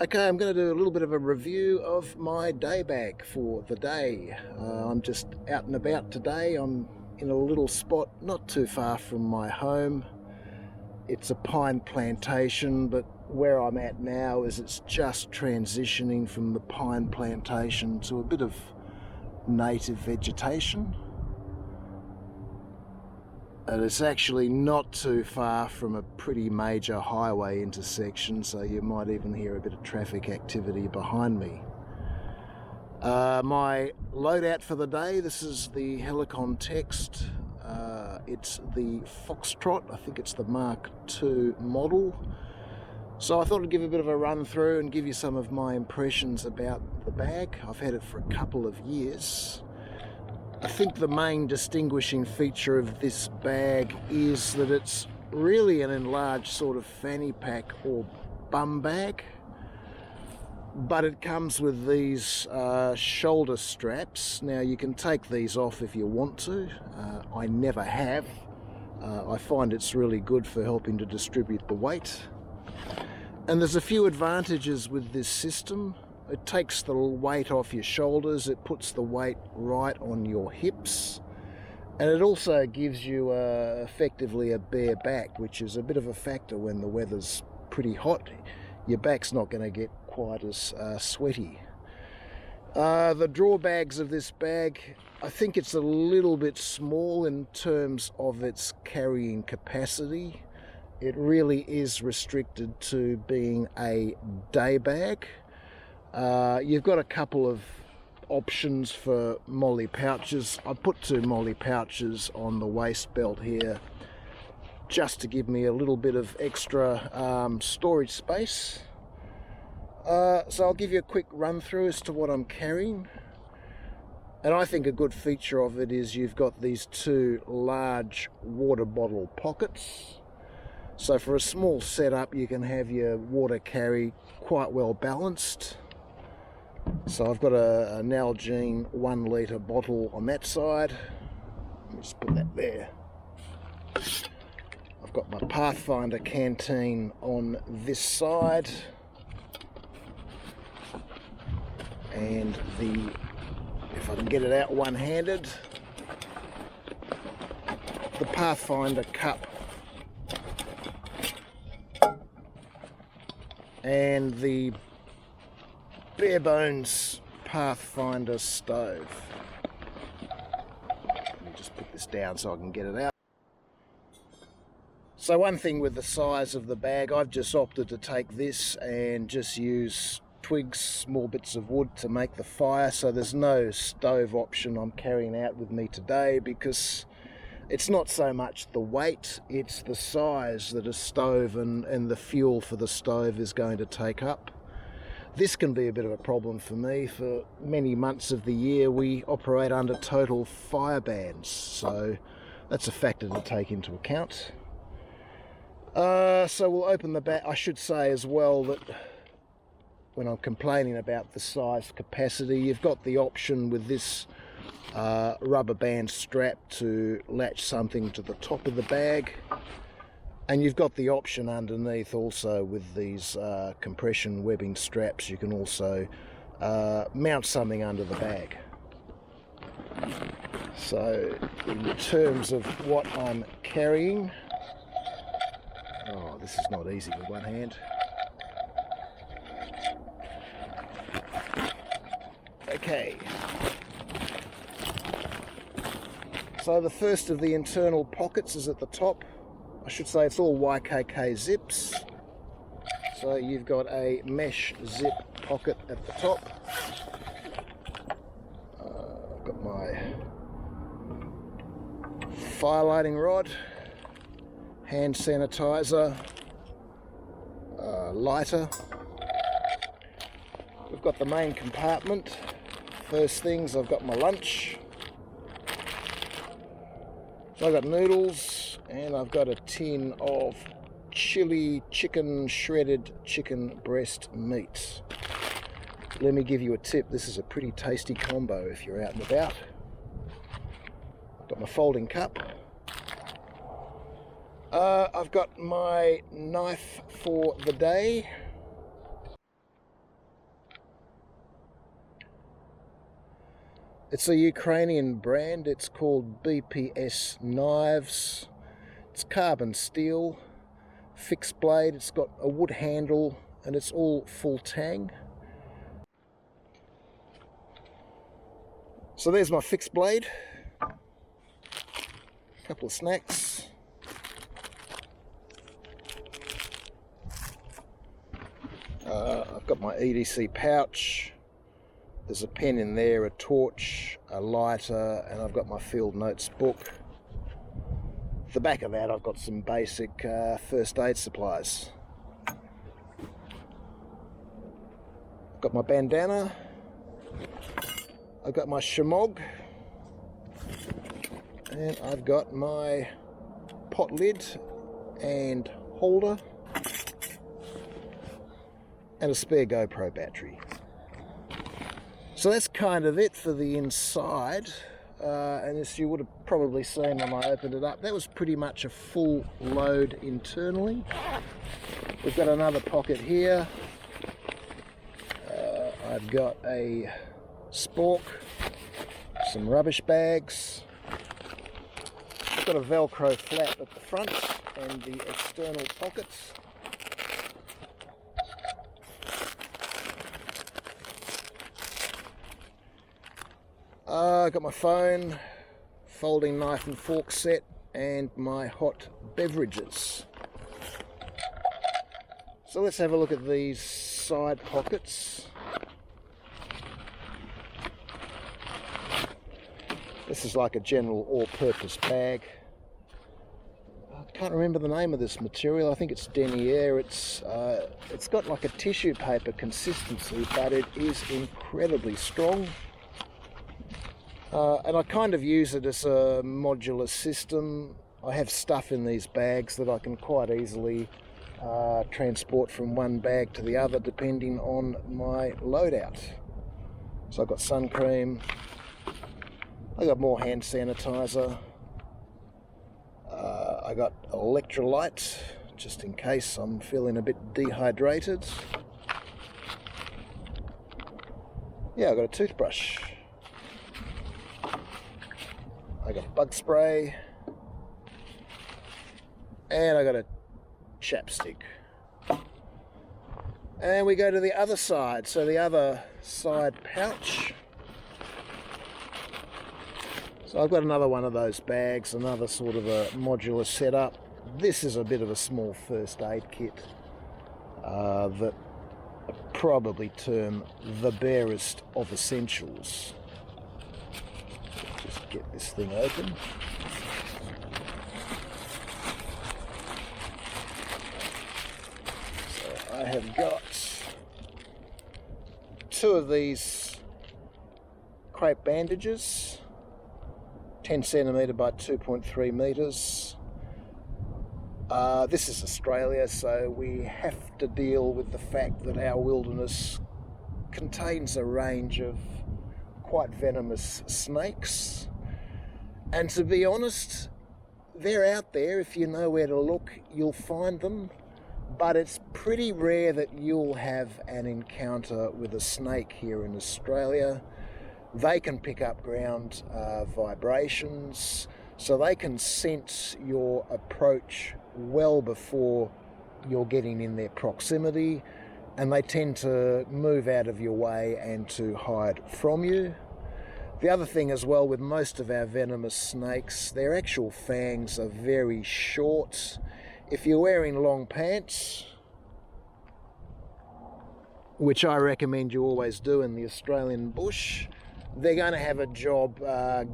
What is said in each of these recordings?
Okay, I'm going to do a little bit of a review of my day bag for the day. I'm just out and about today. I'm in a little spot not too far from my home. It's a pine plantation, but where I'm at now is it's just transitioning from the pine plantation to a bit of native vegetation. And it's actually not too far from a pretty major highway intersection, so you might even hear a bit of traffic activity behind me. My loadout for the day, this is the Helikon Tex. It's the Foxtrot, I think it's the Mk2 model. So I thought I'd give a bit of a run through and give you some of my impressions about the bag. I've had it for a couple of years. I think the main distinguishing feature of this bag is that it's really an enlarged sort of fanny pack or bum bag, but it comes with these shoulder straps. Now you can take these off if you want to. I never have. I find it's really good for helping to distribute the weight. And there's a few advantages with this system. It takes the weight off your shoulders, it puts the weight right on your hips, and it also gives you effectively a bare back, which is a bit of a factor when the weather's pretty hot. Your back's not going to get quite as sweaty. The drawbacks of this bag, I think it's a little bit small in terms of its carrying capacity. It really is restricted to being a day bag. You've got a couple of options for molly pouches. I put 2 molly pouches on the waist belt here just to give me a little bit of extra storage space. So I'll give you a quick run through as to what I'm carrying. And I think a good feature of it is you've got these 2 large water bottle pockets. So for a small setup you can have your water carry quite well balanced. So I've got an Nalgene 1 litre bottle on that side. Let me just put that there. I've got my Pathfinder canteen on this side. And if I can get it out one-handed, the Pathfinder cup. And the bare bones Pathfinder stove. Let me just put this down so I can get it out. So one thing with the size of the bag, I've just opted to take this and just use twigs, small bits of wood to make the fire, so there's no stove option I'm carrying out with me today, because it's not so much the weight, it's the size that a stove and the fuel for the stove is going to take up. This can be a bit of a problem for me. For many months of the year we operate under total fire bans, so that's a factor to take into account. So we'll open the bag. I should say as well that when I'm complaining about the size capacity, you've got the option with this rubber band strap to latch something to the top of the bag, and you've got the option underneath also with these compression webbing straps. You can also mount something under the bag. So in terms of what I'm carrying, oh, this is not easy with one hand. Okay. So the first of the internal pockets is at the top. I should say it's all YKK zips. So you've got a mesh zip pocket at the top. I've got my fire lighting rod, hand sanitizer, lighter. We've got the main compartment. First things, I've got my lunch. So I've got noodles, and I've got a tin of chili chicken, shredded chicken breast meat. Let me give you a tip, this is a pretty tasty combo if you're out and about. I've got my folding cup. I've got my knife for the day. It's a Ukrainian brand. It's called BPS Knives. It's carbon steel, fixed blade. It's got a wood handle and it's all full tang. So there's my fixed blade. A couple of snacks. I've got my EDC pouch. There's a pen in there, a torch, a lighter, and I've got my field notes book. At the back of that I've got some basic first aid supplies. I've got my bandana. I've got my shemog. And I've got my pot lid and holder. And a spare GoPro battery. So that's kind of it for the inside, and as you would have probably seen when I opened it up, that was pretty much a full load internally. We've got another pocket here. I've got a spork, some rubbish bags. I've got a Velcro flap at the front and the external pockets. I've got my phone, folding knife and fork set, and my hot beverages. So let's have a look at these side pockets. This is like a general all-purpose bag. I can't remember the name of this material. I think it's denier. It's got like a tissue paper consistency, but it is incredibly strong. And I kind of use it as a modular system. I have stuff in these bags that I can quite easily transport from one bag to the other depending on my loadout. So I've got sun cream, I've got more hand sanitizer, I got electrolyte just in case I'm feeling a bit dehydrated. Yeah, I've got a toothbrush. I got bug spray, and I got a chapstick. And we go to the other side, so the other side pouch. So I've got another one of those bags, another sort of a modular setup. This is a bit of a small first aid kit that I'd probably term the barest of essentials. Just get this thing open. So I have got 2 of these crepe bandages, 10 centimetre by 2.3 metres. This is Australia, so we have to deal with the fact that our wilderness contains a range of quite venomous snakes, and to be honest, they're out there. If you know where to look, you'll find them, but it's pretty rare that you'll have an encounter with a snake here in Australia. They can pick up ground vibrations, so they can sense your approach well before you're getting in their proximity, and they tend to move out of your way and to hide from you. The other thing as well with most of our venomous snakes, their actual fangs are very short. If you're wearing long pants, which I recommend you always do in the Australian bush, they're going to have a job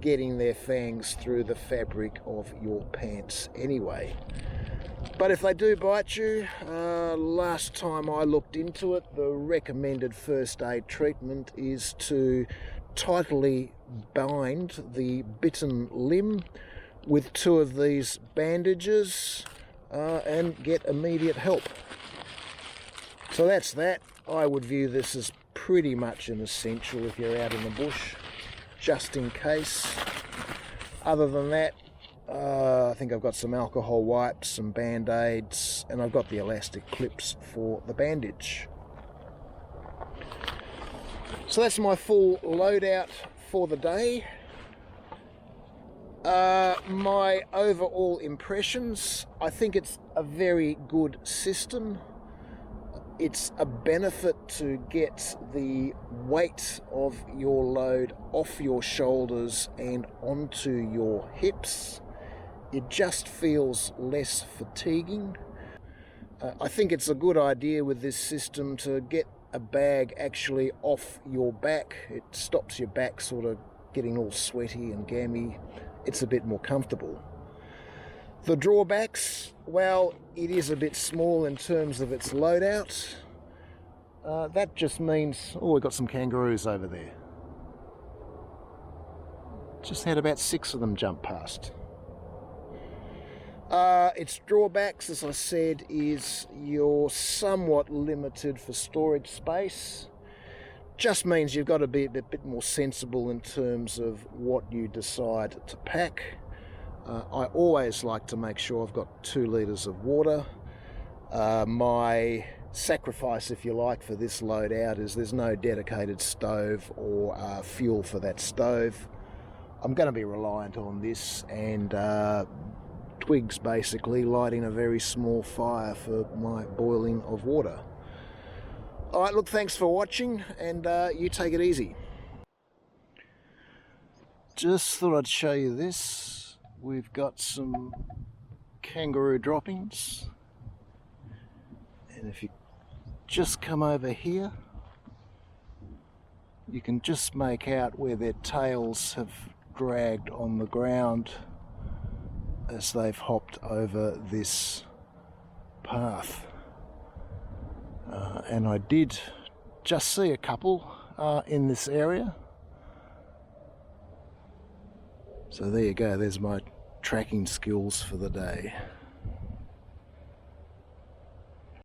getting their fangs through the fabric of your pants anyway. But if they do bite you, last time I looked into it, the recommended first aid treatment is to tightly bind the bitten limb with 2 of these bandages and get immediate help. So that's that. I would view this as pretty much an essential if you're out in the bush, just in case. Other than that, I think I've got some alcohol wipes, some band-aids, and I've got the elastic clips for the bandage. So that's my full loadout for the day. My overall impressions, I think it's a very good system. It's a benefit to get the weight of your load off your shoulders and onto your hips. It just feels less fatiguing. I think it's a good idea with this system to get a bag actually off your back. It stops your back sort of getting all sweaty and gammy. It's a bit more comfortable. The drawbacks, well, it is a bit small in terms of its loadout. That just means, oh, we've got some kangaroos over there. Just had about 6 of them jump past. Its drawbacks, as I said, is you're somewhat limited for storage space. Just means you've got to be a bit more sensible in terms of what you decide to pack. I always like to make sure I've got 2 litres of water. My sacrifice, if you like, for this loadout is there's no dedicated stove or fuel for that stove. I'm going to be reliant on this and twigs, basically, lighting a very small fire for my boiling of water. Alright, look, thanks for watching, and you take it easy. Just thought I'd show you this. We've got some kangaroo droppings. And if you just come over here, you can just make out where their tails have dragged on the ground as they've hopped over this path. And I did just see a couple in this area. So there you go, there's my tracking skills for the day.